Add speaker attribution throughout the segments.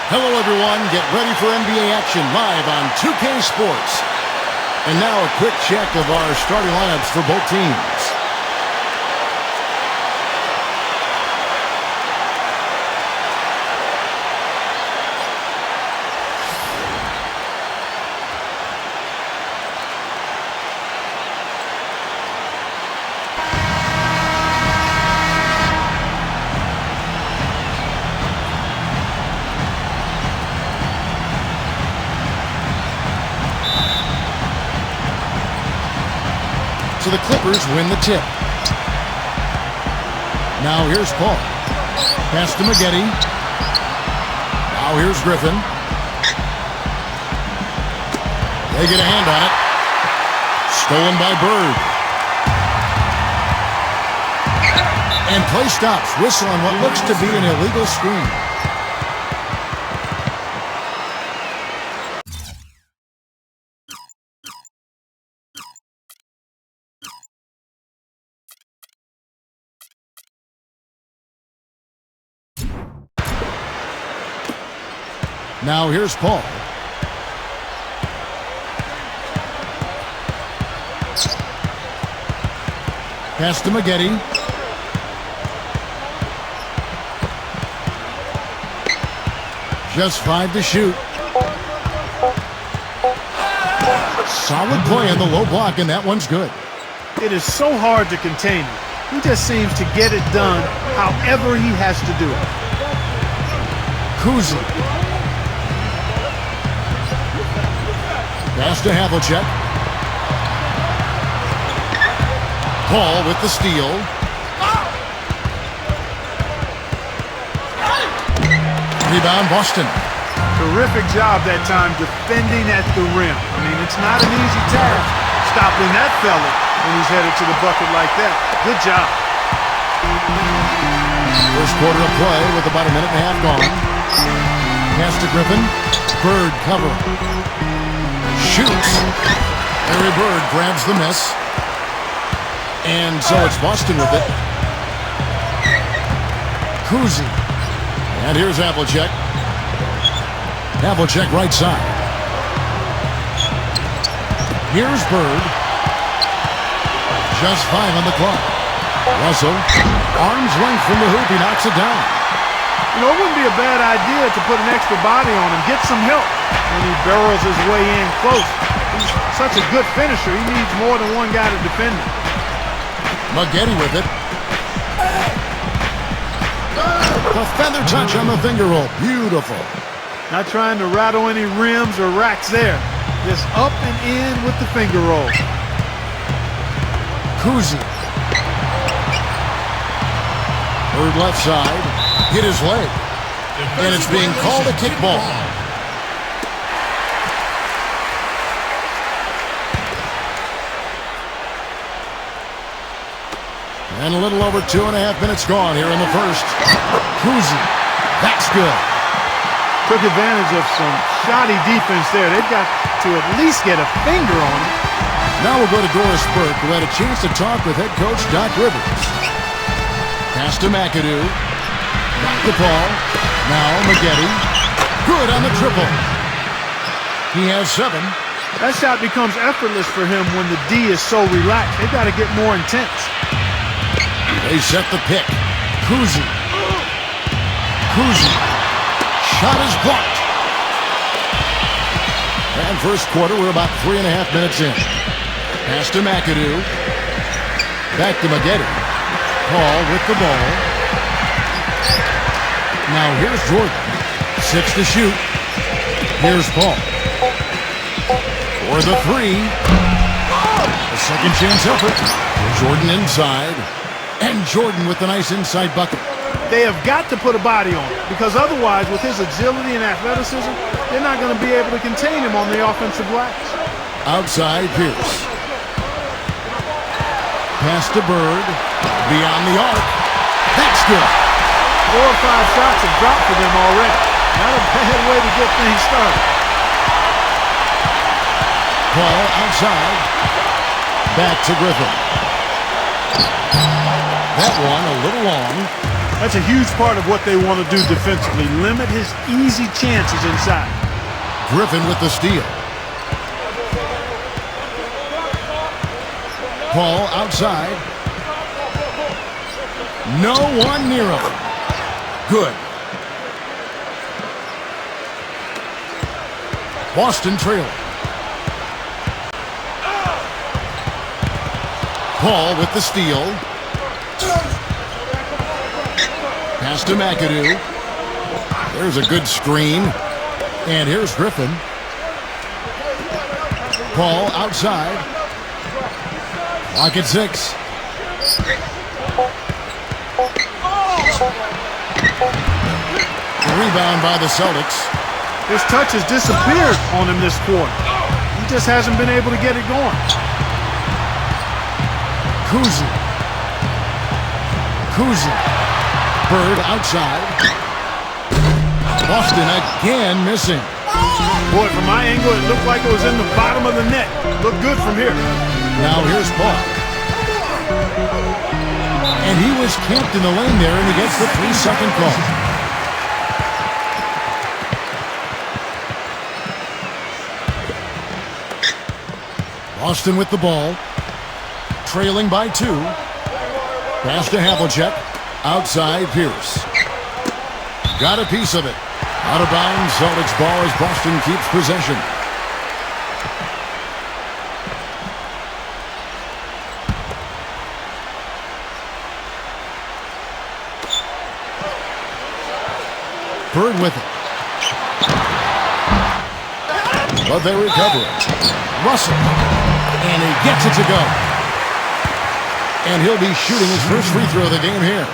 Speaker 1: Hello, everyone. Get ready for NBA action live on 2K Sports. And now a quick check of our starting lineups for both teams. So the Clippers win the tip. Now here's Paul. Pass to Maggette. Now here's Griffin. They get a hand on it. Stolen by Bird. And play stops. Whistle on what looks to be an illegal screen. Now here's Paul. Pass to Maggette. Just 5 to shoot. Solid play in the low block, and that one's good.
Speaker 2: It is so hard to contain him. He just seems to get it done however he has to do it.
Speaker 1: Kuzi. Pass to Havlicek. Paul with the steal. Rebound Boston.
Speaker 2: Terrific job that time defending at the rim. I mean, it's not an easy task stopping that fella when he's headed to the bucket like that. Good job.
Speaker 1: First quarter of play with about a minute and a half gone. Pass to Griffin. Bird cover. Shoots. Larry Bird grabs the miss. And so it's Boston with it. Kuzi. And here's Havlicek. Havlicek right side. Here's Bird. Just 5 on the clock. Russell. Arm's length from the hoop. He knocks it down.
Speaker 2: You know, it wouldn't be a bad idea to put an extra body on him, get some help when he barrels his way in close. He's such a good finisher, he needs more than one guy to defend him.
Speaker 1: Maggette with it. The feather touch on the finger roll. Beautiful.
Speaker 2: Not trying to rattle any rims or racks there. Just up and in with the finger roll.
Speaker 1: Kuzi. Bird left side. Hit his leg. And it's being called a kickball. And a little over 2.5 minutes gone here in the first. Kuzi. That's good.
Speaker 2: Took advantage of some shoddy defense there. They've got to at least get a finger on it.
Speaker 1: Now we'll go to Doris Burke, who had a chance to talk with head coach Doc Rivers. Pass to McAdoo. Back to Paul. Now Maggette. Good on the triple. He has 7.
Speaker 2: That shot becomes effortless for him when the D is so relaxed. They've got to get more intense.
Speaker 1: They set the pick. Kuzi. Kuzi. Shot is blocked. And first quarter, we're about 3.5 minutes in. Pass to McAdoo. Back to Maggette. Paul with the ball. Now here's Jordan. 6 to shoot. Here's Paul. For the 3. A second chance effort. Jordan inside. And Jordan with the nice inside bucket.
Speaker 2: They have got to put a body on it, because otherwise, with his agility and athleticism, they're not going to be able to contain him on the offensive glass.
Speaker 1: Outside Pierce. Pass to Bird. Beyond the arc. That's good.
Speaker 2: 4 or 5 shots have dropped for them already. Not a bad way to get things started.
Speaker 1: Paul outside. Back to Griffin. That one a little long.
Speaker 2: That's a huge part of what they want to do defensively. Limit his easy chances inside.
Speaker 1: Griffin with the steal. Paul outside. No one near him. Good. Boston trailing. Paul with the steal. Pass to McAdoo. There's a good screen. And here's Griffin. Paul outside. Clock at 6. Rebound by the Celtics.
Speaker 2: His touch has disappeared on him this quarter. He just hasn't been able to get it going.
Speaker 1: Kuzi. Bird outside. Boston again missing.
Speaker 2: Boy, from my angle, it looked like it was in the bottom of the net. Looked good from here.
Speaker 1: Now here's Paul. And he was camped in the lane there, and he gets the 3-second call. Boston with the ball. Trailing by 2. Pass to Havlicek. Outside Pierce. Got a piece of it. Out of bounds. Celtics ball as Boston keeps possession. Bird with it. But they recover it. Russell. And he gets it to go. And he'll be shooting his first free throw of the game here.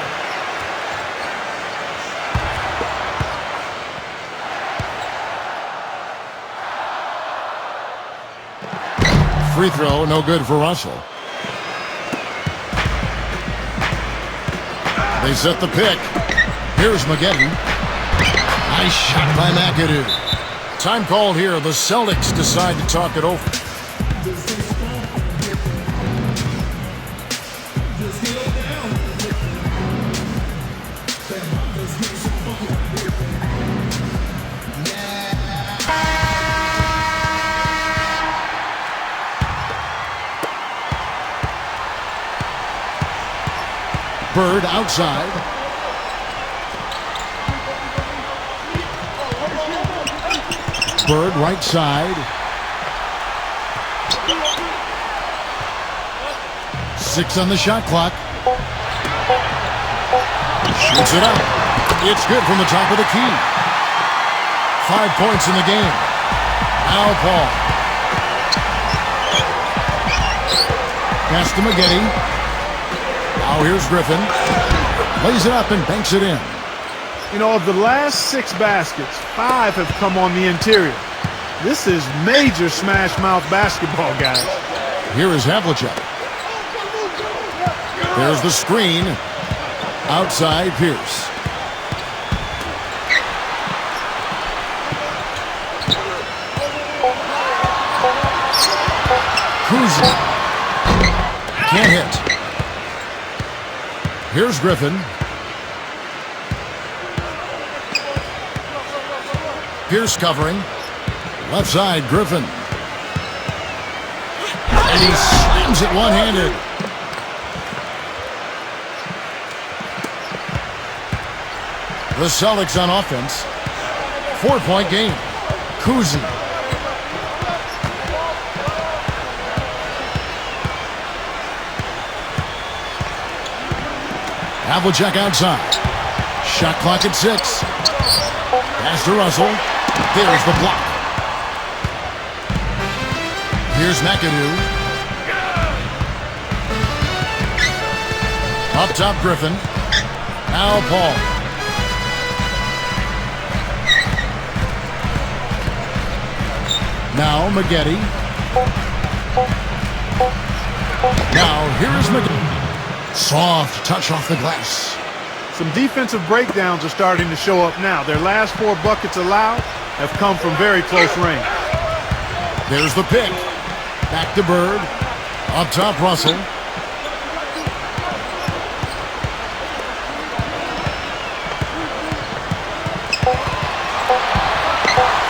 Speaker 1: Free throw, no good for Russell. They set the pick. Here's McGetty. Nice shot by McAdoo. Time called here. The Celtics decide to talk it over. Bird outside. Bird right side. 6 on the shot clock. Shoots it up. It's good from the top of the key. 5 points in the game. Now Paul. Pass to McGetty. Now here's Griffin. Lays it up and banks it in.
Speaker 2: You know, of the last 6 baskets, 5 have come on the interior. This is major smash mouth basketball, guys.
Speaker 1: Here is Havlicek. There's the screen. Outside Pierce. Kuzi. Can't hit. Here's Griffin. Pierce covering. Left side, Griffin. And he slams it one-handed. The Celtics on offense. 4-point game. Kuzi. Havlicek outside. Shot clock at 6. Pass to Russell. There's the block. Here's McAdoo. Up top, Griffin. Now Paul. Now McGetty. Now here's McGetty. Soft touch off the glass.
Speaker 2: Some defensive breakdowns are starting to show up now. Their last 4 buckets allowed have come from very close range.
Speaker 1: There's the pick. Back to Bird. Up top, Russell.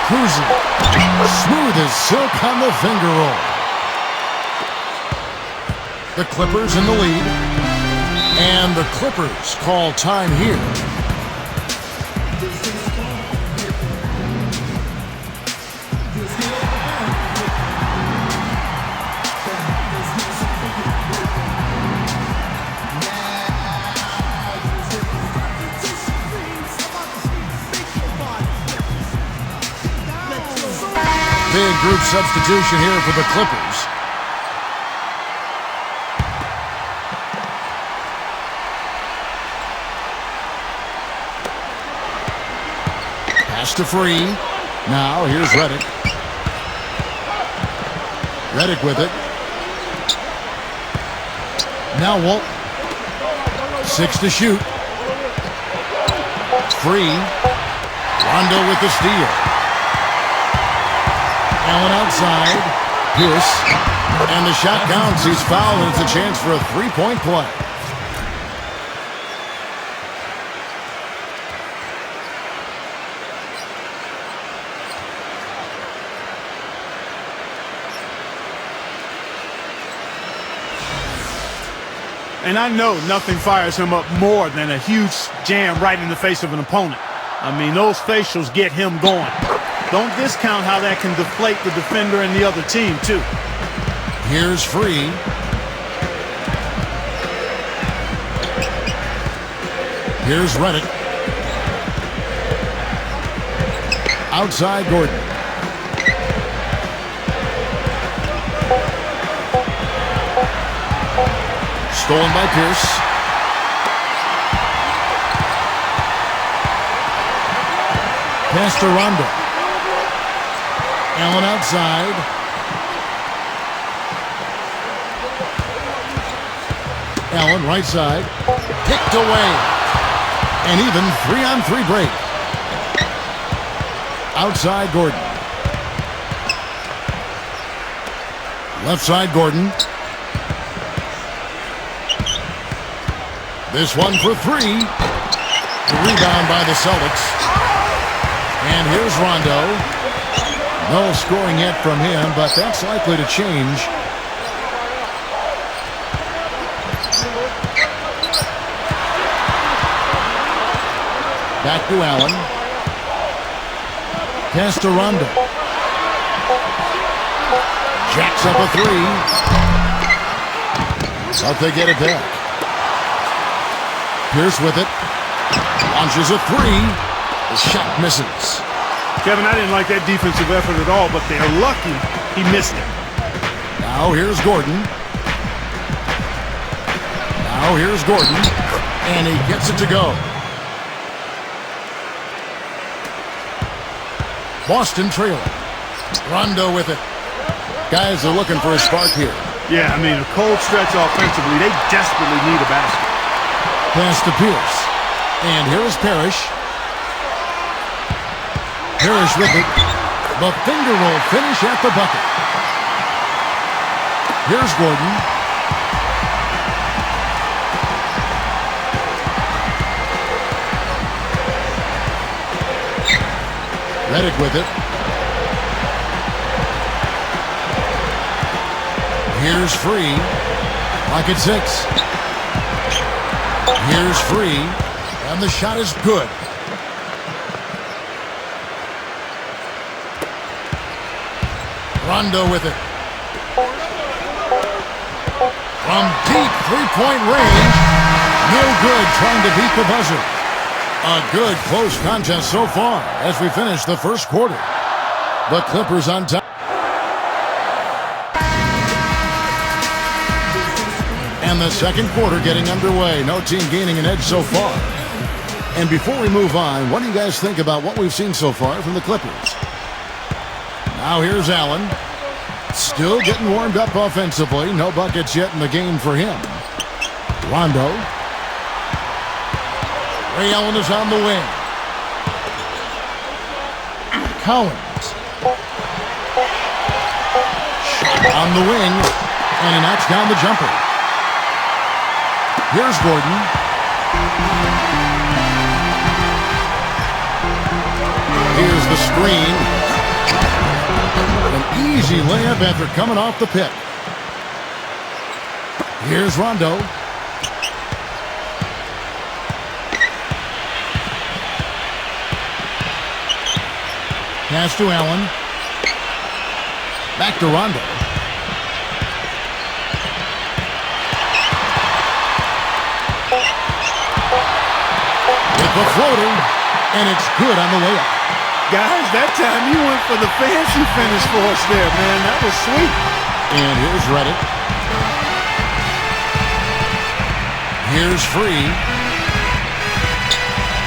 Speaker 1: cruising. Smooth as silk on the finger roll. The Clippers in the lead. And the Clippers call time here. Big group substitution here for the Clippers. Pass to Free. Now here's Redick. Redick with it. Now Walt. 6 to shoot. Free. Rondo with the steal. Allen outside. Pierce. And the shot counts. He's fouled, and it's a chance for a three-point play.
Speaker 2: And I know nothing fires him up more than a huge jam right in the face of an opponent. I mean, those facials get him going. Don't discount how that can deflate the defender and the other team, too.
Speaker 1: Here's Free. Here's Redick. Outside Gordon. Stolen by Pierce. Pass to Rondo. Allen outside. Allen right side. Kicked away. And even 3-on-3 break. Outside Gordon. Left side Gordon. This one for 3. The rebound by the Celtics. And here's Rondo. No scoring yet from him, but that's likely to change. Back to Allen. Pass to Rondo. Jacks up a 3. But they get it back. Pierce with it. Launches a 3. The shot misses.
Speaker 2: Kevin, I didn't like that defensive effort at all, but they're lucky he missed it.
Speaker 1: Now here's Gordon. Now here's Gordon. And he gets it to go. Boston trailing. Rondo with it. Guys are looking for a spark here.
Speaker 2: Yeah, I mean, a cold stretch offensively. They desperately need a basket.
Speaker 1: Pass to Pierce. And here is Parrish. Parrish with it. The finger roll finish at the bucket. Here's Gordon. Redick with it. Here's Free. Lock at 6. Here's Free. And the shot is good. Rondo with it. From deep three-point range. No good trying to beat the buzzer. A good close contest so far as we finish the first quarter. The Clippers on top. And the second quarter getting underway. No team gaining an edge so far. And before we move on, what do you guys think about what we've seen so far from the Clippers? Now here's Allen. Still getting warmed up offensively. No buckets yet in the game for him. Rondo. Ray Allen is on the wing. Collins. Shot on the wing. And he knocks down the jumper. Here's Gordon. Here's the screen. Easy layup after coming off the pick. Here's Rondo. Pass to Allen. Back to Rondo. With the floater, and it's good on the layup.
Speaker 2: Guys, that time you went for the fancy finish for us there, man. That was sweet.
Speaker 1: And here's Reddick. Here's Free.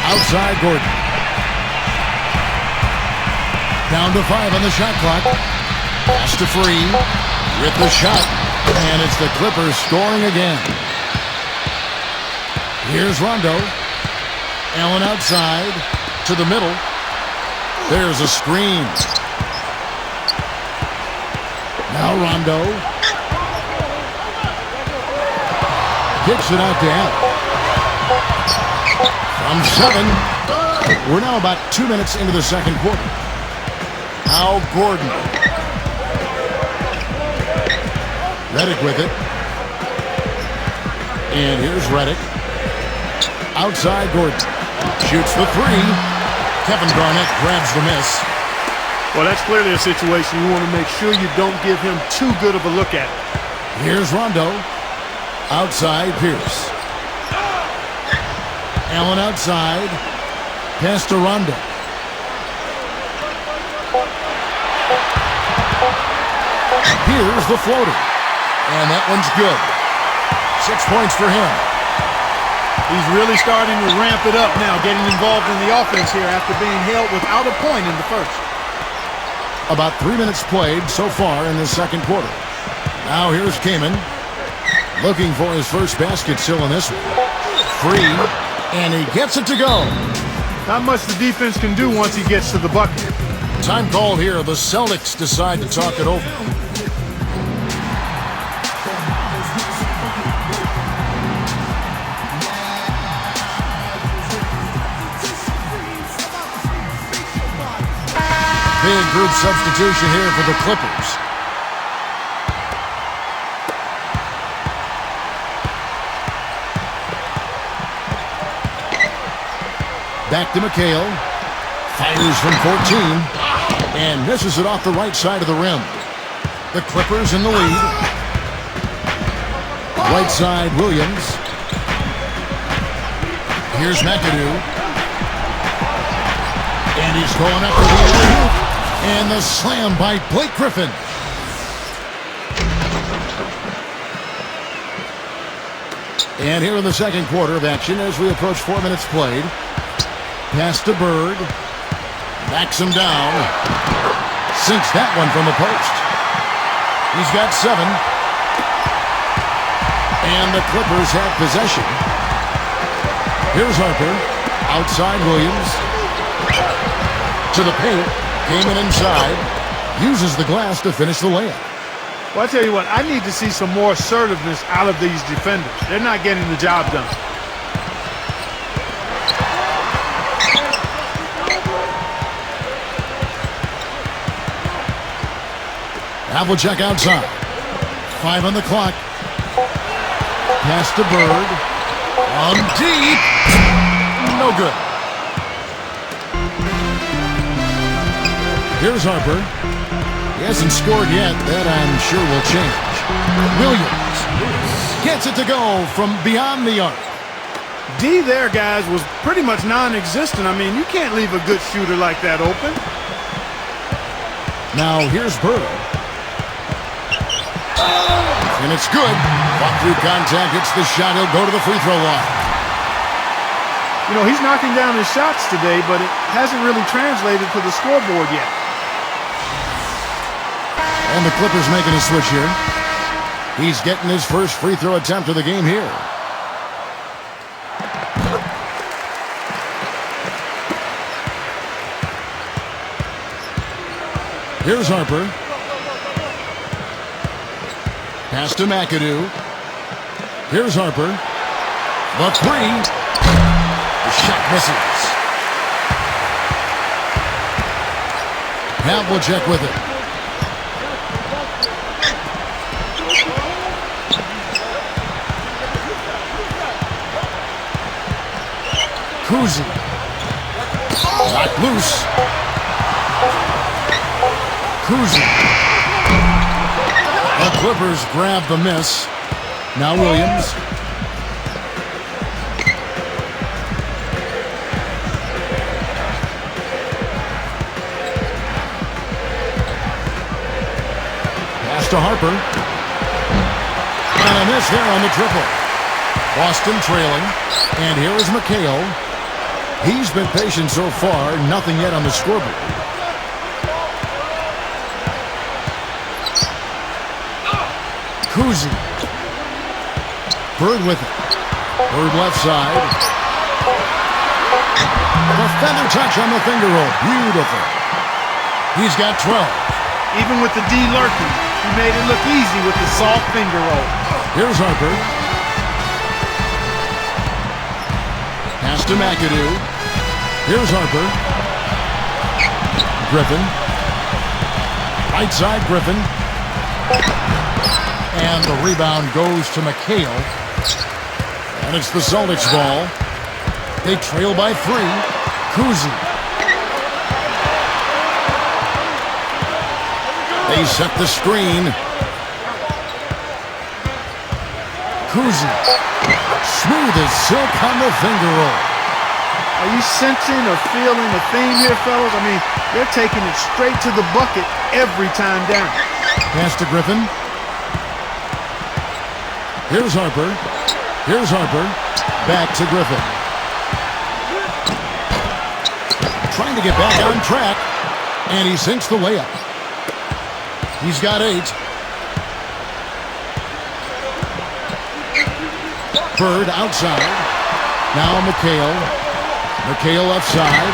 Speaker 1: Outside Gordon. Down to 5 on the shot clock. Pass to Free. With the shot. And it's the Clippers scoring again. Here's Rondo. Allen outside. To the middle. There's a screen. Now Rondo. Kicks it out to Allen. From 7. We're now about 2 minutes into the second quarter. Now Gordon. Reddick with it. And here's Reddick. Outside Gordon. Shoots the 3. Kevin Garnett grabs the miss.
Speaker 2: Well, that's clearly a situation you want to make sure you don't give him too good of a look at it.
Speaker 1: Here's Rondo. Outside Pierce. Allen outside. Pass to Rondo. Here's the floater. And that one's good. 6 points for him.
Speaker 2: He's really starting to ramp it up now, getting involved in the offense here after being held without a point in the first.
Speaker 1: About 3 minutes played so far in the second quarter. Now here's Kaman. Looking for his first basket still in this one. Free, and he gets it to go.
Speaker 2: Not much the defense can do once he gets to the bucket.
Speaker 1: Time called here. The Celtics decide to talk it over. Big group substitution here for the Clippers. Back to McHale. Fires from 14. And misses it off the right side of the rim. The Clippers in the lead. Right side, Williams. Here's McAdoo. And he's going up for the alley-oop. And the slam by Blake Griffin. And here in the second quarter of action as we approach 4 minutes played. Pass to Bird. Backs him down. Sinks that one from the post. He's got 7. And the Clippers have possession. Here's Harper. Outside Williams. To the paint. Came in inside. Uses the glass to finish the layup.
Speaker 2: Well, I tell you what, I need to see some more assertiveness out of these defenders. They're not getting the job done.
Speaker 1: Havlicek outside. 5 on the clock. Pass to Bird. On deep. No good. Here's Harper. He hasn't scored yet. That I'm sure will change. Williams gets it to go from beyond the arc.
Speaker 2: D there, guys, was pretty much non-existent. I mean, you can't leave a good shooter like that open.
Speaker 1: Now here's Bird. And it's good. Walk through contact, hits the shot. He'll go to the free throw line.
Speaker 2: You know, he's knocking down his shots today, but it hasn't really translated to the scoreboard yet.
Speaker 1: And the Clippers making a switch here. He's getting his first free throw attempt of the game here. Here's Harper. Pass to McAdoo. Here's Harper. The 3. The shot misses. Havlicek with it. Kuzi. Knocked loose. Kuzi. The Clippers grab the miss. Now Williams. Pass to Harper. And a miss there on the triple. Boston trailing. And here is McHale. He's been patient so far. Nothing yet on the scoreboard. Kuzi. Bird with it. Bird left side. The feather touch on the finger roll. Beautiful. He's got 12.
Speaker 2: Even with the D lurking, he made it look easy with the soft finger roll.
Speaker 1: Here's Harper. Pass to McAdoo. Here's Harper. Griffin. Right side, Griffin. And the rebound goes to McHale. And it's the Celtics ball. They trail by 3. Kuzi. They set the screen. Kuzi. Smooth as silk on the finger roll.
Speaker 2: Are you sensing or feeling a theme here, fellas? I mean, they're taking it straight to the bucket every time down.
Speaker 1: Pass to Griffin. Here's Harper. Here's Harper. Back to Griffin. Trying to get back on track. And he sinks the layup. He's got 8. Bird outside. Now McHale. McHale left side.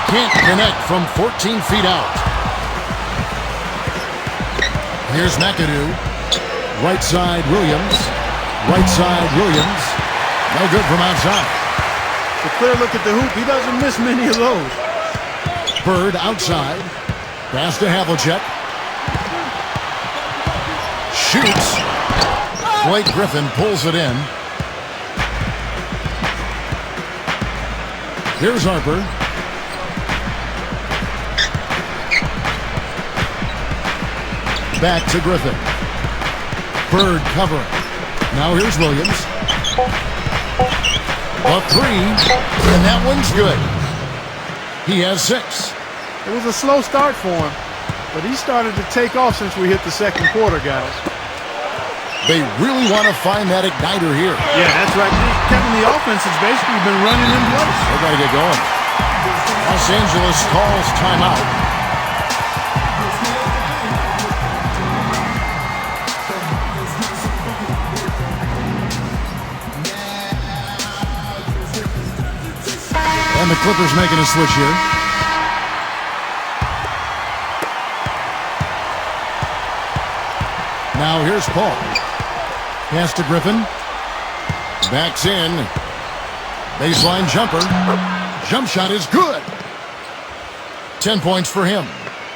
Speaker 1: Can't connect from 14 feet out. Here's McAdoo. Right side, Williams. Right side, Williams. No good from outside.
Speaker 2: A clear look at the hoop. He doesn't miss many of those.
Speaker 1: Bird outside. Pass to Havlicek. Shoots. Blake Griffin pulls it in. Here's Harper. Back to Griffin. Bird covering. Now here's Williams. A 3. And that one's good. He has 6.
Speaker 2: It was a slow start for him, but he started to take off since we hit the second quarter, guys.
Speaker 1: They really want to find that igniter here.
Speaker 2: Yeah, that's right. Kevin, the offense has basically been running in place.
Speaker 1: They got to get going. Los Angeles calls timeout. And the Clippers making a switch here. Now here's Paul. Pass to Griffin. Backs in. Baseline jumper. Jump shot is good. 10 points for him.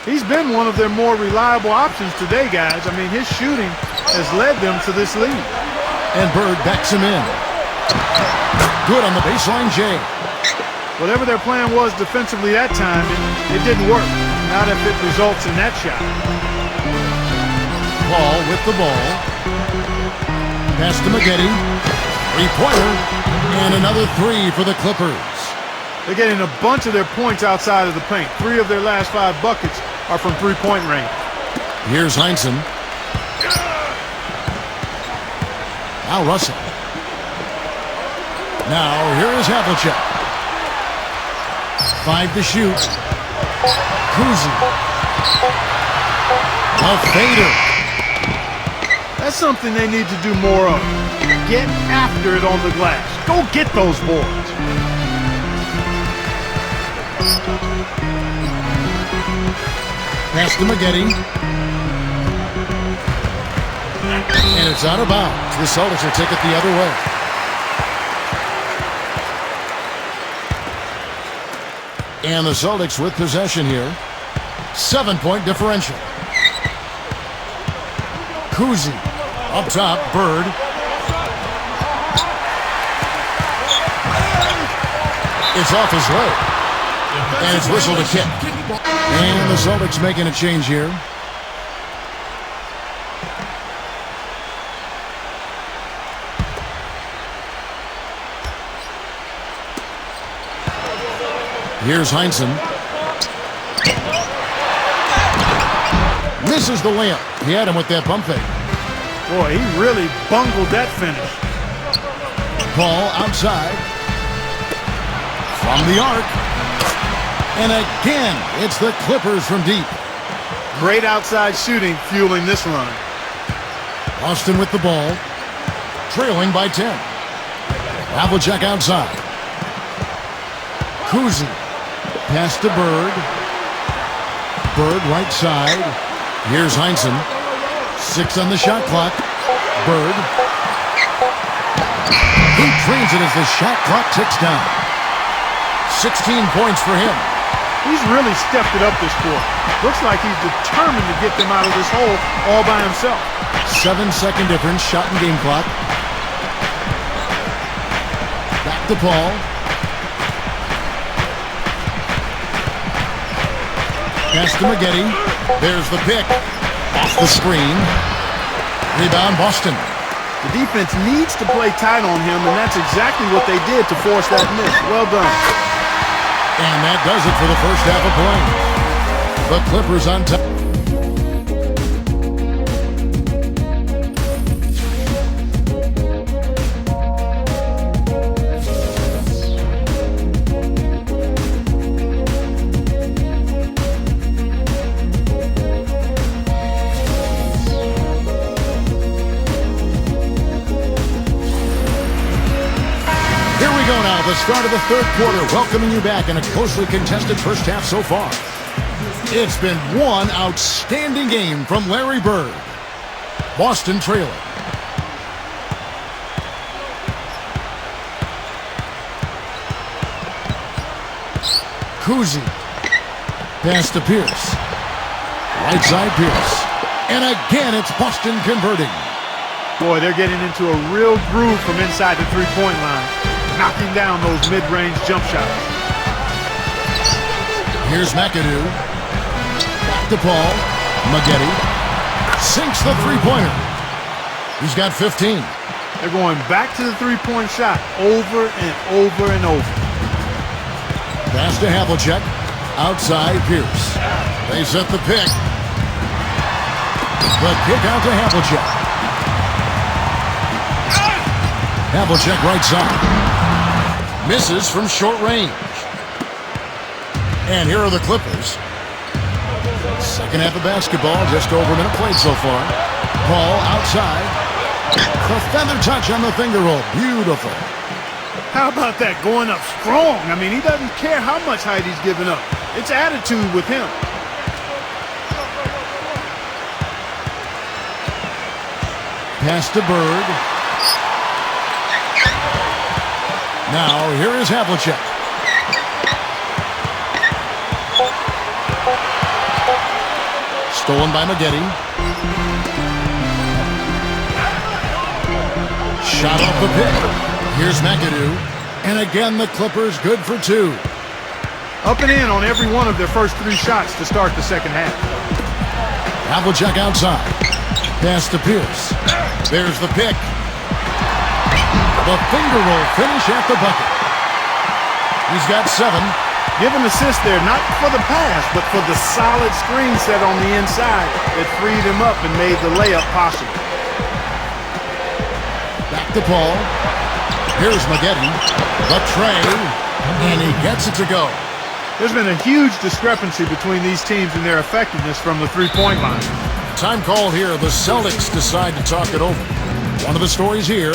Speaker 2: He's been one of their more reliable options today, guys. I mean, his shooting has led them to this lead.
Speaker 1: And Bird backs him in. Good on the baseline J.
Speaker 2: Whatever their plan was defensively that time, it didn't work. Not if it results in that shot.
Speaker 1: Paul with the ball. Pass to McGetty. 3-pointer. And another 3 for the Clippers.
Speaker 2: They're getting a bunch of their points outside of the paint. 3 of their last 5 buckets are from 3-point range.
Speaker 1: Here's Heinsohn. Now Russell. Now here is Havlicek. 5 to shoot. Kuzi. A fader.
Speaker 2: That's something they need to do more of. Get after it on the glass. Go get those boards.
Speaker 1: Pass to McGetty. And it's out of bounds. The Celtics will take it the other way. And the Celtics with possession here. 7-point differential. Kuzi. Up top, Bird. It's off his leg. And it's whistled a kick. And the Celtics making a change here. Here's Heinsohn. Misses the layup. He had him with that pump fake.
Speaker 2: Boy, he really bungled that finish.
Speaker 1: Ball outside. From the arc. And again, it's the Clippers from deep.
Speaker 2: Great outside shooting fueling this run.
Speaker 1: Boston with the ball. Trailing by 10. Havlicek outside. Kuzi. Pass to Bird. Bird right side. Here's Heinsohn. 6 on the shot clock. Bird. He drains it as the shot clock ticks down. 16 points for him.
Speaker 2: He's really stepped it up this quarter. Looks like he's determined to get them out of this hole all by himself.
Speaker 1: 7-second difference, shot and game clock. Back to Paul. Pass to Maggette. There's the pick. Off the screen. Rebound, Boston.
Speaker 2: The defense needs to play tight on him, and that's exactly what they did to force that miss. Well done.
Speaker 1: And that does it for the first half of play. The Clippers on top. The start of the third quarter, welcoming you back in a closely contested first half so far. It's been one outstanding game from Larry Bird. Boston trailing. Kuzi. Pass to Pierce. Right side Pierce. And again, it's Boston converting.
Speaker 2: Boy, they're getting into a real groove from inside the three-point line. Knocking down those mid-range jump shots.
Speaker 1: Here's McAdoo. Back to Paul. Maggette. Sinks the three-pointer. He's got 15.
Speaker 2: They're going back to the three-point shot over and over and over.
Speaker 1: Pass to Havlicek. Outside Pierce. They set the pick. The kick out to Havlicek. Havlicek right side. Misses from short range. And here are the Clippers. Second half of basketball, just over a minute played so far. Paul outside. The feather touch on the finger roll. Beautiful.
Speaker 2: How about that going up strong? I mean, he doesn't care how much height he's giving up. It's attitude with him.
Speaker 1: Pass to Bird. Now, here is Havlicek. Stolen by Maggette. Shot off the pick. Here's McAdoo. And again, the Clippers good for 2.
Speaker 2: Up and in on every one of their first 3 shots to start the second half.
Speaker 1: Havlicek outside. Pass to Pierce. There's the pick. The finger roll finish at the bucket. He's got 7.
Speaker 2: Give an assist there, not for the pass, but for the solid screen set on the inside that freed him up and made the layup possible.
Speaker 1: Back to Paul. Here's Maggette. The tray. And he gets it to go.
Speaker 2: There's been a huge discrepancy between these teams in their effectiveness from the three-point line.
Speaker 1: Time called here. The Celtics decide to talk it over. One of the stories here.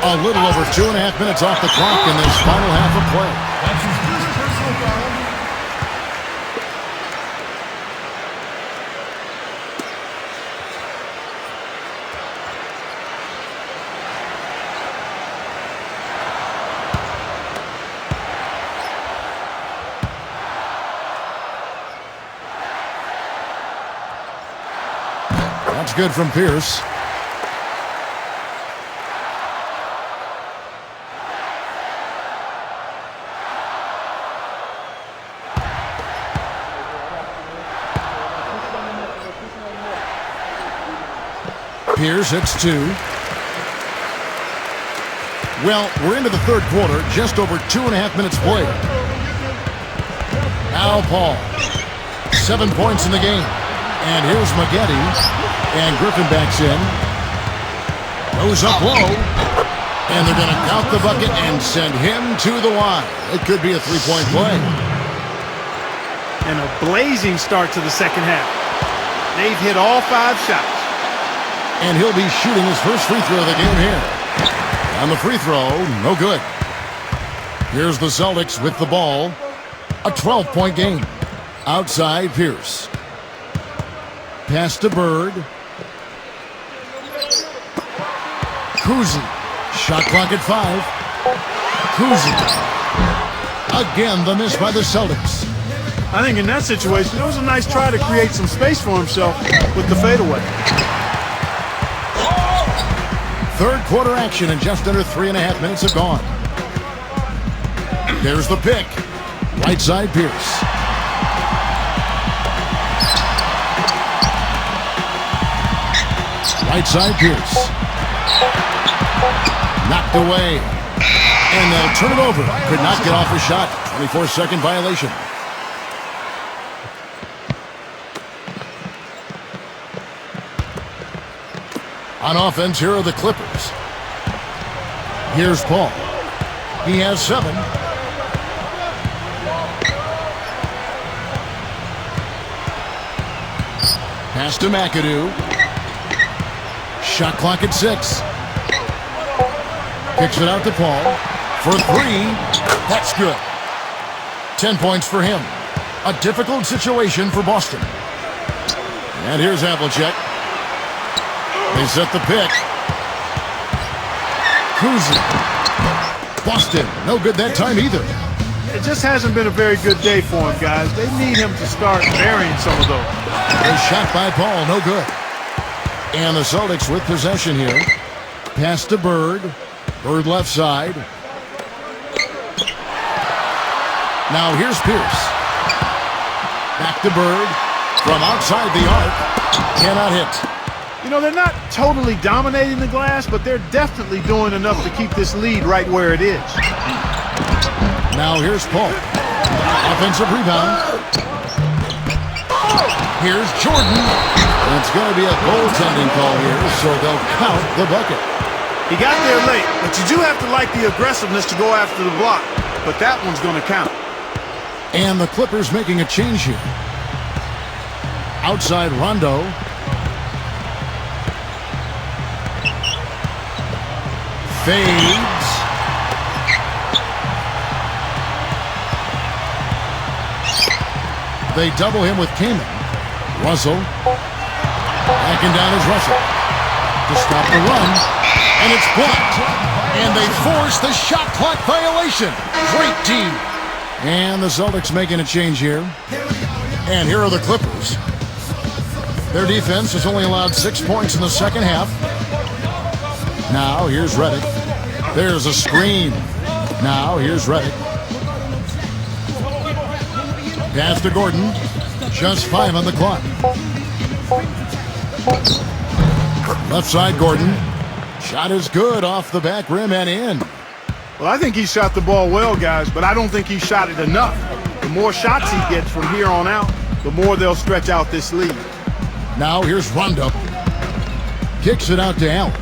Speaker 1: A little over 2.5 minutes off the clock in this final half of play.
Speaker 3: That's his first personal foul.
Speaker 1: That's good from Pierce. Pierce hits two. Well, we're into the third quarter, just over 2.5 minutes played. Now Paul. 7 points in the game. And here's Maggette. And Griffin backs in. Goes up low. And they're going to count the bucket and send him to the line. It could be a three-point play.
Speaker 2: And a blazing start to the second half. They've hit all 5 shots.
Speaker 1: And he'll be shooting his first free throw of the game here. And the free throw, no good. Here's the Celtics with the ball. A 12-point game. Outside Pierce. Pass to Bird. Kuzi. Shot clock at 5. Kuzi. Again, the miss by the Celtics.
Speaker 2: I think in that situation, it was a nice try to create some space for himself with the fadeaway.
Speaker 1: Third quarter action and just under 3.5 minutes have gone. There's the pick. Right side Pierce. Right side Pierce. Knocked away. And they'll turn it over. Could not get off a shot. 24-second violation. On offense, here are the Clippers. Here's Paul. He has 7. Pass to McAdoo. Shot clock at 6. Kicks it out to Paul. For 3. That's good. 10 points for him. A difficult situation for Boston. And here's Havlicek. They set the pick. Kuzi. Boston. No good that time either.
Speaker 2: It just hasn't been a very good day for him, guys. They need him to start varying some of those.
Speaker 1: A shot by Paul. No good. And the Celtics with possession here. Pass to Bird. Bird left side. Now here's Pierce. Back to Bird. From outside the arc. Cannot hit.
Speaker 2: You know, they're not totally dominating the glass, but they're definitely doing enough to keep this lead right where it is.
Speaker 1: Now here's Paul. Offensive rebound. Here's Jordan. And it's going to be a goaltending call here, so they'll count the bucket.
Speaker 2: He got there late, but you do have to like the aggressiveness to go after the block. But that one's going to count.
Speaker 1: And the Clippers making a change here. Outside Rondo. Fades. They double him with Kaman. Russell. Backing down is Russell. To stop the run. And it's blocked. And they force the shot clock violation. Great team. And the Celtics making a change here. And here are the Clippers. Their defense has only allowed 6 points in the second half. Now here's Redick. There's a screen. Now here's Redick. Pass to Gordon. Just 5 on the clock. Left side Gordon. Shot is good off the back rim and in.
Speaker 2: Well, I think he shot the ball well, guys, but I don't think he shot it enough. The more shots he gets from here on out, the more they'll stretch out this lead.
Speaker 1: Now here's Rondo. Kicks it out to Allen.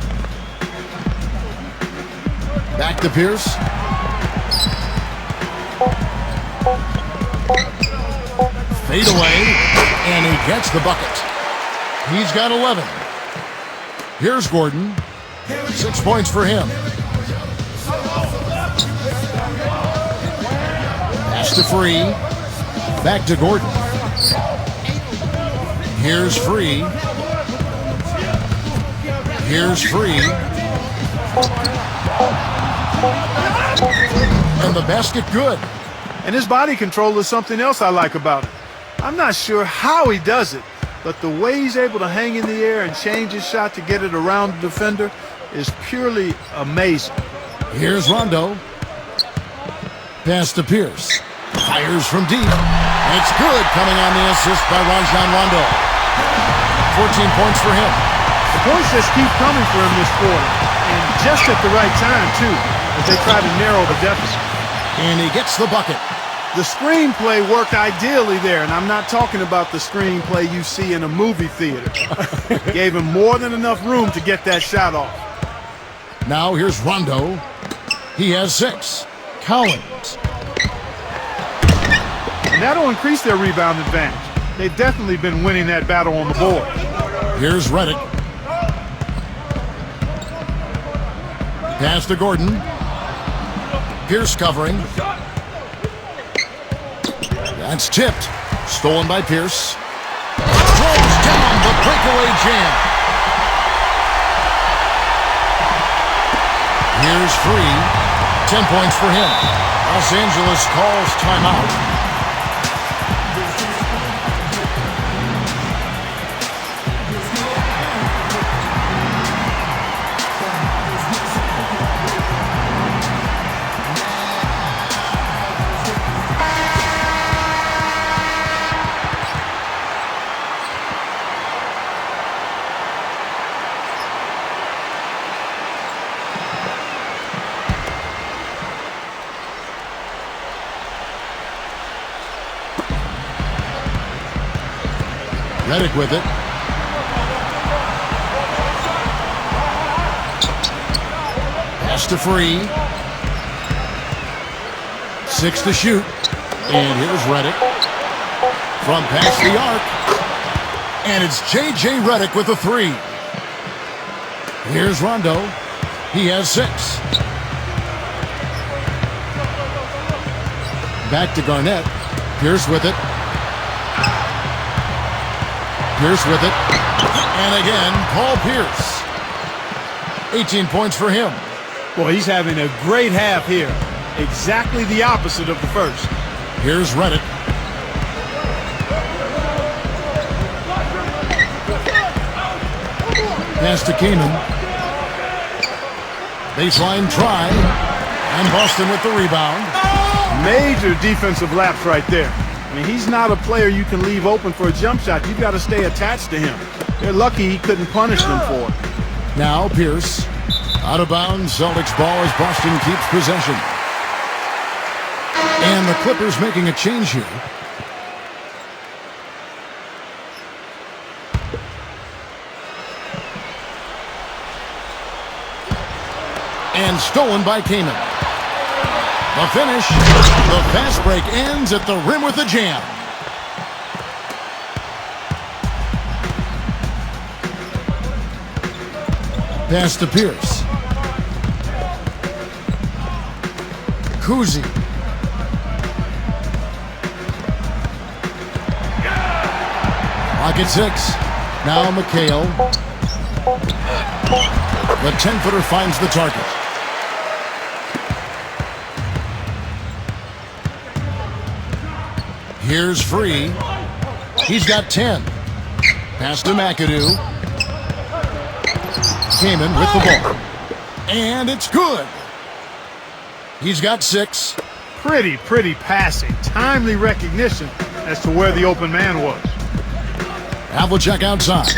Speaker 1: Back to Pierce. Fade away, and he gets the bucket. He's got 11. Here's Gordon. 6 points for him. to Free. Back to Gordon. Here's Free. Here's Free. And the basket good.
Speaker 2: And his body control is something else I like about him. I'm not sure how he does it, but the way he's able to hang in the air and change his shot to get it around the defender is purely amazing.
Speaker 1: Here's Rondo. Pass to Pierce. Fires from deep. It's good, coming on the assist by Rajon Rondo. 14 points for him.
Speaker 2: The points just keep coming for him this quarter, and just at the right time, too, as they try to narrow the deficit.
Speaker 1: And he gets the bucket.
Speaker 2: The screenplay worked ideally there, and I'm not talking about the screenplay you see in a movie theater. Gave him more than enough room to get that shot off.
Speaker 1: Now here's Rondo. He has 6. Collins.
Speaker 2: And that'll increase their rebound advantage. They've definitely been winning that battle on the board.
Speaker 1: Here's Redick. Pass to Gordon. Pierce covering. That's tipped. Stolen by Pierce. Throws down the breakaway jam. Here's Free. 10 points for him. Los Angeles calls timeout. Redick with it. Pass to Free. 6 to shoot. And here's Redick. From past the arc. And it's J.J. Redick with a 3. Here's Rondo. He has 6. Back to Garnett. Pierce with it. Pierce with it. And again, Paul Pierce. 18 points for him.
Speaker 2: Boy, he's having a great half here. Exactly the opposite of the first.
Speaker 1: Here's Redick. Pass to Kaman. Baseline try. And Boston with the rebound.
Speaker 2: Major defensive lapse right there. I mean, he's not a player you can leave open for a jump shot. You've got to stay attached to him. They're lucky he couldn't punish them for it.
Speaker 1: Now Pierce. Out of bounds. Celtics ball as Boston keeps possession. And the Clippers making a change here. And stolen by Kaman. The finish. The fast break ends at the rim with a jam. Pass to Pierce. Kuzi. Clock at 6. Now McHale. The 10-footer finds the target. Here's Free. He's got 10. Pass to McAdoo. Kaman with the ball. And it's good. He's got 6.
Speaker 2: Pretty passing. Timely recognition as to where the open man was.
Speaker 1: Havlicek outside.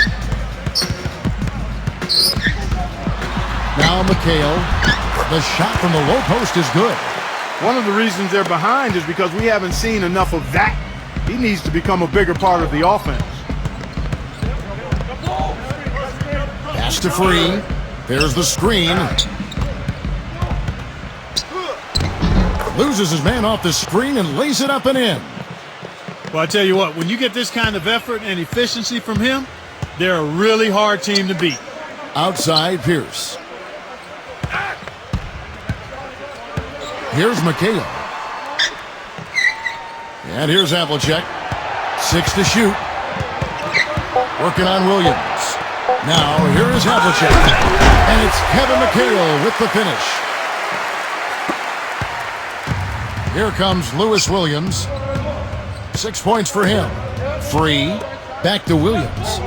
Speaker 1: Now McHale. The shot from the low post is good.
Speaker 2: One of the reasons they're behind is because we haven't seen enough of that. He needs to become a bigger part of the offense.
Speaker 1: Pass to Free. There's the screen. Loses his man off the screen and lays it up and in.
Speaker 2: Well, I tell you what, when you get this kind of effort and efficiency from him, they're a really hard team to beat.
Speaker 1: Outside Pierce. Here's McHale. And here's Havlicek. 6 to shoot. Working on Williams. Now, here is Havlicek. And it's Kevin McHale with the finish. Here comes Lewis Williams. 6 points for him. Free. Back to Williams.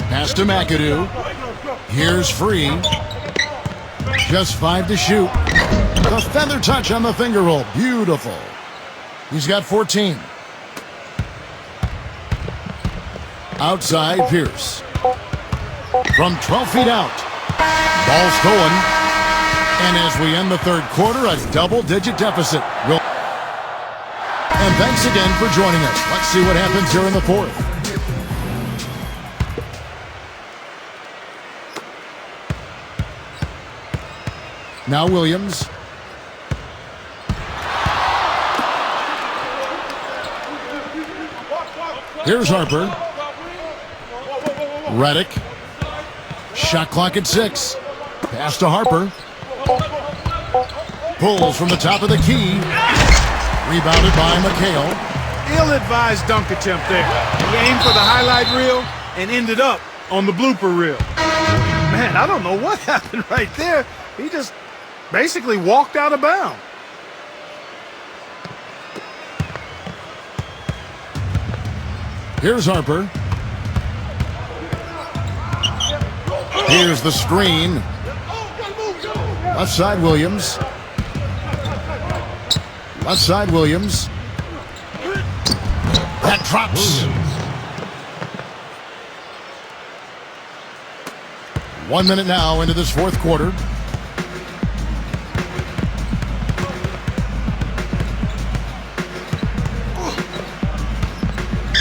Speaker 1: Pass to McAdoo. Here's Free. Just 5 to shoot. The feather touch on the finger roll. Beautiful. He's got 14. Outside Pierce. From 12 feet out. Ball stolen. And as we end the third quarter, a double-digit deficit. And thanks again for joining us. Let's see what happens here in the fourth. Now Williams. Here's Harper. Redick. Shot clock at 6. Pass to Harper. Pulls from the top of the key. Rebounded by McHale.
Speaker 2: Ill-advised dunk attempt there. He aimed for the highlight reel and ended up on the blooper reel. Man, I don't know what happened right there. He just basically walked out of bounds.
Speaker 1: Here's Harper. Here's the screen. Left side Williams. Left side Williams. That drops. 1 minute now into this fourth quarter.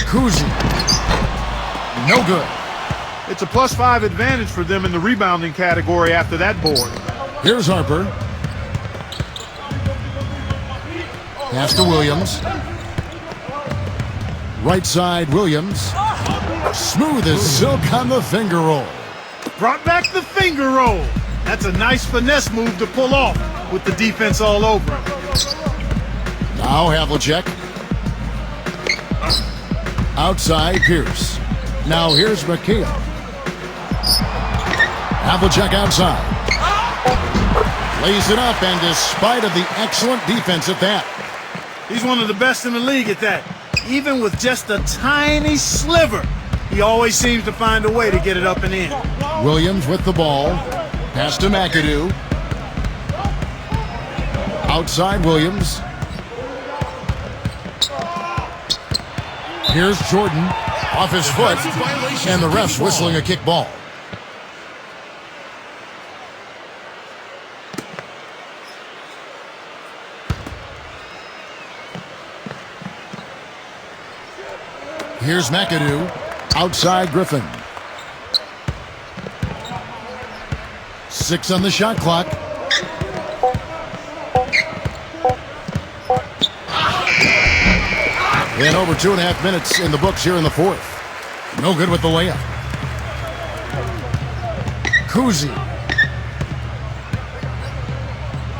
Speaker 1: Kuzi. No good.
Speaker 2: It's a +5 advantage for them in the rebounding category after that board.
Speaker 1: Here's Harper. Pass to Williams. Right side Williams. Smooth as silk on the finger roll.
Speaker 2: Brought back the finger roll. That's a nice finesse move to pull off with the defense all over him.
Speaker 1: Now Havlicek. Outside Pierce. Now here's McHale. Havlicek outside. Lays it up, and despite of the excellent defense at that.
Speaker 2: He's one of the best in the league at that. Even with just a tiny sliver, he always seems to find a way to get it up and in.
Speaker 1: Williams with the ball. Pass to McAdoo. Outside Williams. Here's Jordan. Off his foot. And the ref's whistling a kick ball. Here's McAdoo. Outside Griffin. 6 on the shot clock. And over 2.5 minutes in the books here in the fourth. No good with the layup. Kuzi.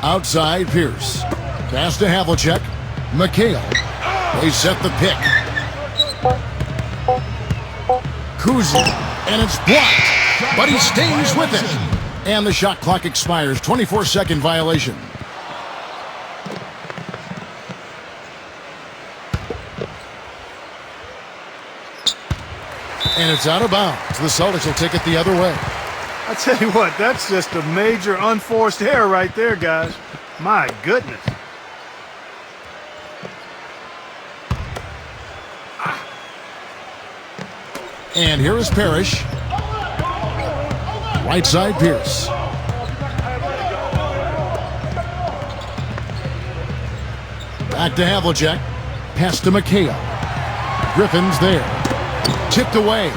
Speaker 1: Outside Pierce. Pass to Havlicek. McHale. They set the pick. Kuzi. And it's blocked. But he stays with it. And the shot clock expires. 24-second violation. And it's out of bounds. The Celtics will take it the other way.
Speaker 2: I tell you what, that's just a major unforced error right there, guys. My goodness.
Speaker 1: And here is Parrish. Right side Pierce. Back to Havlicek. Pass to McHale. Griffin's there. Tipped away.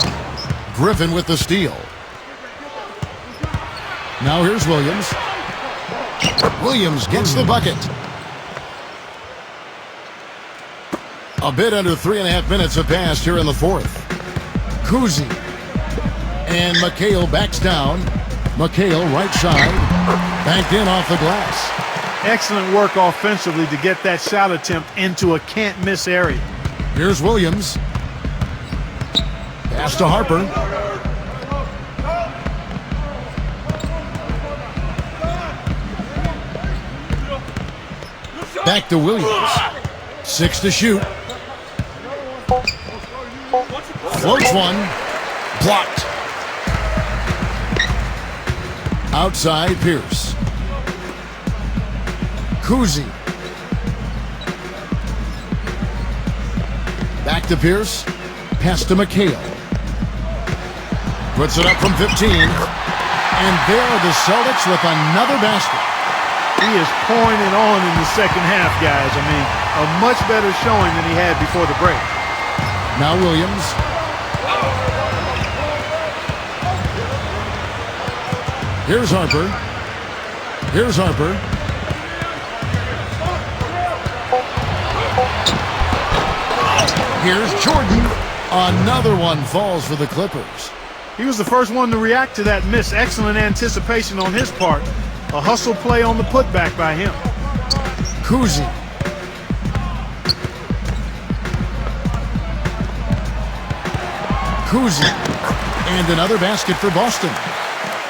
Speaker 1: Griffin with the steal. Now here's Williams. Williams gets the bucket. A bit under 3.5 minutes have passed here in the fourth. Kuzi. And McHale backs down. McHale right side. Banked in off the glass.
Speaker 2: Excellent work offensively to get that shot attempt into a can't-miss area.
Speaker 1: Here's Williams. Pass to Harper. Back to Williams. 6 to shoot. Floats one. Blocked. Outside Pierce. Kuzi. Back to Pierce. Pass to McHale. Puts it up from 15. And there are the Celtics with another basket.
Speaker 2: He is pouring it on in the second half, guys. I mean, a much better showing than he had before the break.
Speaker 1: Now Williams. Here's Harper. Here's Harper. Here's Jordan. Another one falls for the Clippers.
Speaker 2: He was the first one to react to that miss. Excellent anticipation on his part. A hustle play on the putback by him.
Speaker 1: Kuzi. Kuzi. And another basket for Boston.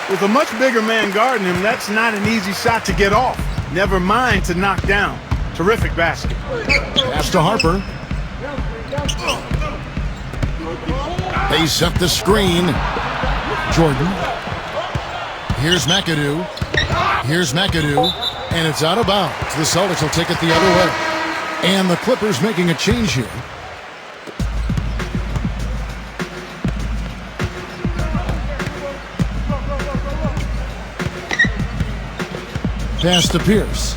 Speaker 2: With a much bigger man guarding him, that's not an easy shot to get off. Never mind to knock down. Terrific basket.
Speaker 1: Pass to Harper. They set the screen. Jordan. Here's McAdoo. Here's McAdoo. And it's out of bounds. The Celtics will take it the other way. And the Clippers making a change here. Pass to Pierce.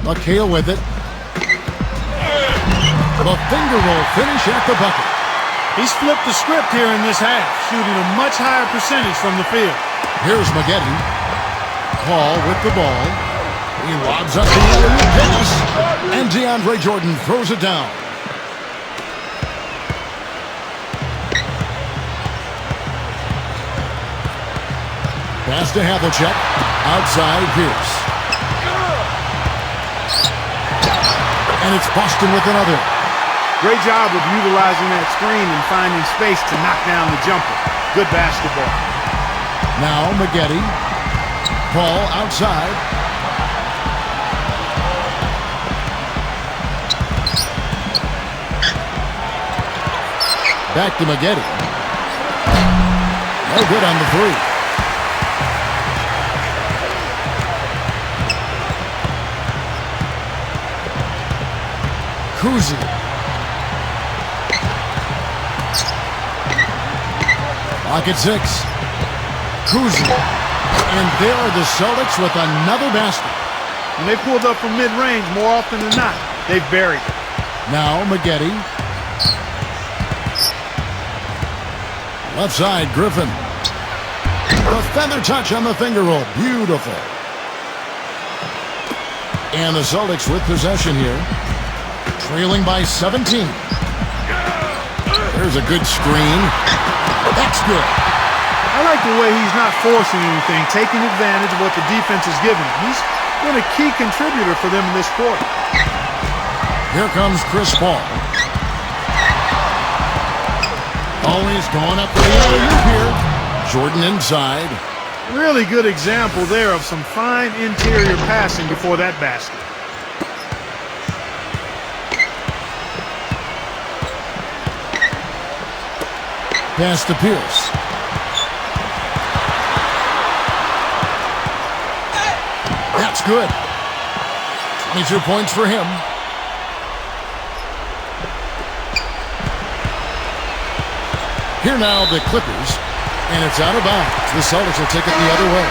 Speaker 1: McHale with it. The finger roll finish at the bucket.
Speaker 2: He's flipped the script here in this half, shooting a much higher percentage from the field.
Speaker 1: Here's Maggette. Paul with the ball. He lobs up the alley-oop pass. And DeAndre Jordan throws it down. Pass to Havlicek. Outside Pierce. And it's Boston with another.
Speaker 2: Great job of utilizing that screen and finding space to knock down the jumper. Good basketball.
Speaker 1: Now Maggette. Paul outside. Back to Maggette. No good on the three. Kuzi. Pocket 6. Kuzi. And there are the Celtics with another basket.
Speaker 2: When they pulled up from mid-range, more often than not, they've buried it.
Speaker 1: Now Maggette. Left side, Griffin. The feather touch on the finger roll. Beautiful. And the Celtics with possession here. Trailing by 17. There's a good screen. That's good.
Speaker 2: I like the way he's not forcing anything, taking advantage of what the defense is giving him. He's been a key contributor for them in this quarter.
Speaker 1: Here comes Chris Paul. Always going up for the alley-oop here. Jordan inside.
Speaker 2: Really good example there of some fine interior passing before that basket.
Speaker 1: Pass to Pierce. That's good. 22 points for him. Here now the Clippers, and it's out of bounds. The Celtics will take it the other way.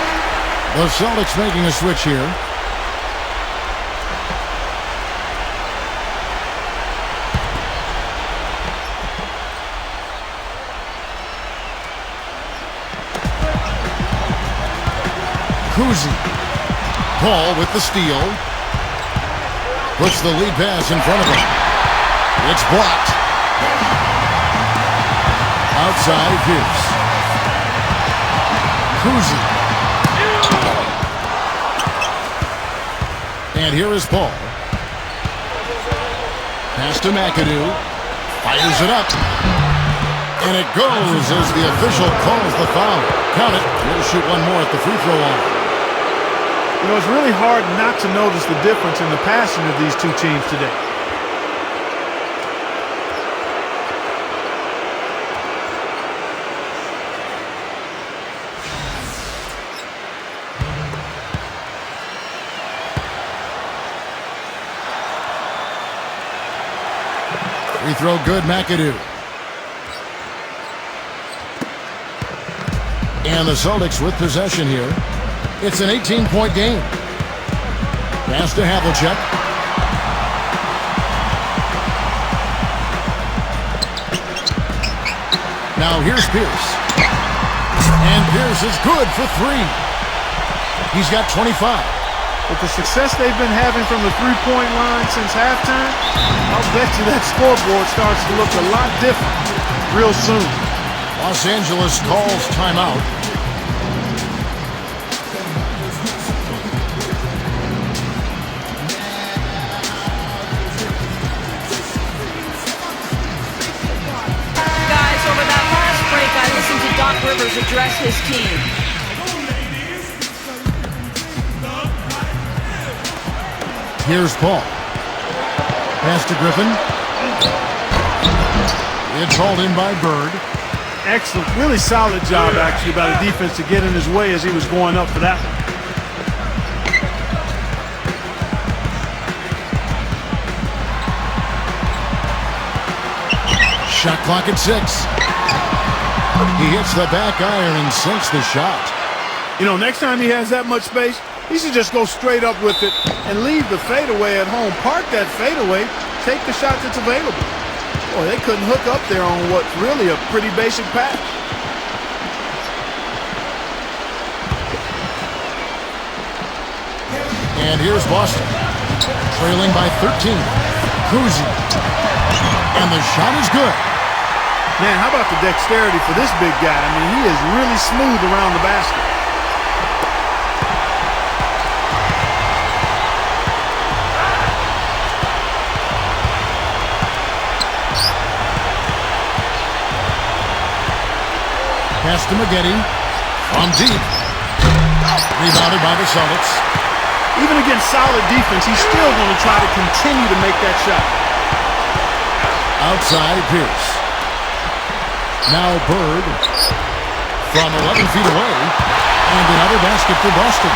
Speaker 1: The Celtics making a switch here. Kuzi. Paul with the steal. Puts the lead pass in front of him. It's blocked. Outside Pierce. Kuzi. And here is Paul. Pass to McAdoo. Fires it up. And it goes as the official calls the foul. Count it. He'll shoot one more at the free throw line.
Speaker 2: You know, it's really hard not to notice the difference in the passing of these two teams today.
Speaker 1: Free throw good, McAdoo. And the Celtics with possession here. It's an 18-point game. Pass to Havlicek. Now here's Pierce. And Pierce is good for three. He's got 25.
Speaker 2: With the success they've been having from the three-point line since halftime, I'll bet you that scoreboard starts to look a lot different real soon.
Speaker 1: Los Angeles calls timeout.
Speaker 4: Guys, over that last break, I listened to Doc Rivers address his team.
Speaker 1: Here's Paul. Pass to Griffin. It's hauled in by Bird.
Speaker 2: Excellent. Really solid job, actually, by the defense to get in his way as he was going up for that one.
Speaker 1: Shot clock at 6. He hits the back iron and sinks the shot.
Speaker 2: You know, next time he has that much space, he should just go straight up with it and leave the fadeaway at home. Park that fadeaway, take the shot that's available. Boy, they couldn't hook up there on what's really a pretty basic pass.
Speaker 1: And here's Boston, trailing by 13. Kuzi. And the shot is good.
Speaker 2: Man, how about the dexterity for this big guy? I mean, he is really smooth around the basket.
Speaker 1: Pass to Maggette. From deep. Rebounded by the Celtics.
Speaker 2: Even against solid defense, he's still going to try to continue to make that shot.
Speaker 1: Outside Pierce. Now Bird. From 11 feet away. And another basket for Boston.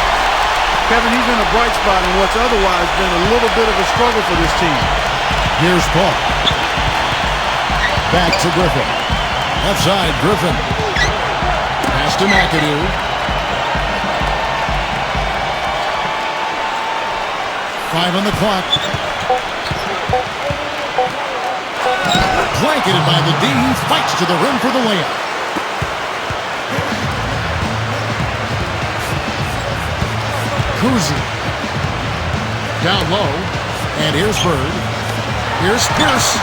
Speaker 2: Kevin, he's in a bright spot in what's otherwise been a little bit of a struggle for this team.
Speaker 1: Here's Paul. Back to Griffin. Left side, Griffin. Pass to McAdoo. 5 on the clock. Blanketed by the D. He fights to the rim for the layup. Kuzi. Down low. And here's Bird. Here's Pierce.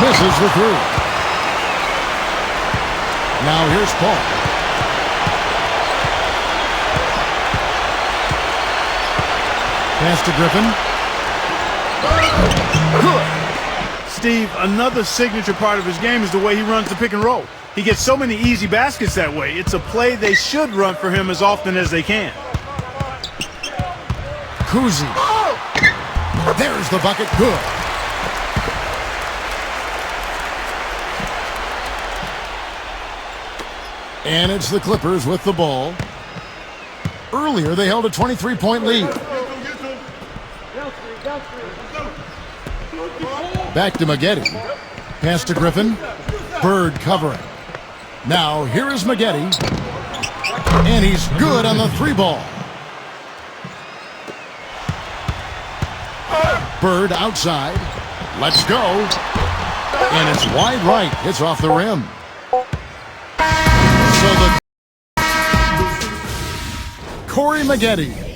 Speaker 1: Misses the three. Now here's Paul. Pass to Griffin. Good.
Speaker 2: Steve, another signature part of his game is the way he runs the pick and roll. He gets so many easy baskets that way. It's a play they should run for him as often as they can.
Speaker 1: Kuzi. There's the bucket. Good. And it's the Clippers with the ball. Earlier, they held a 23-point lead. Back to Maggette. Pass to Griffin. Bird covering. Now, here is Maggette. And he's good on the three ball. Bird outside. Let's go. And it's wide right. It's off the rim. So the Corey Maggette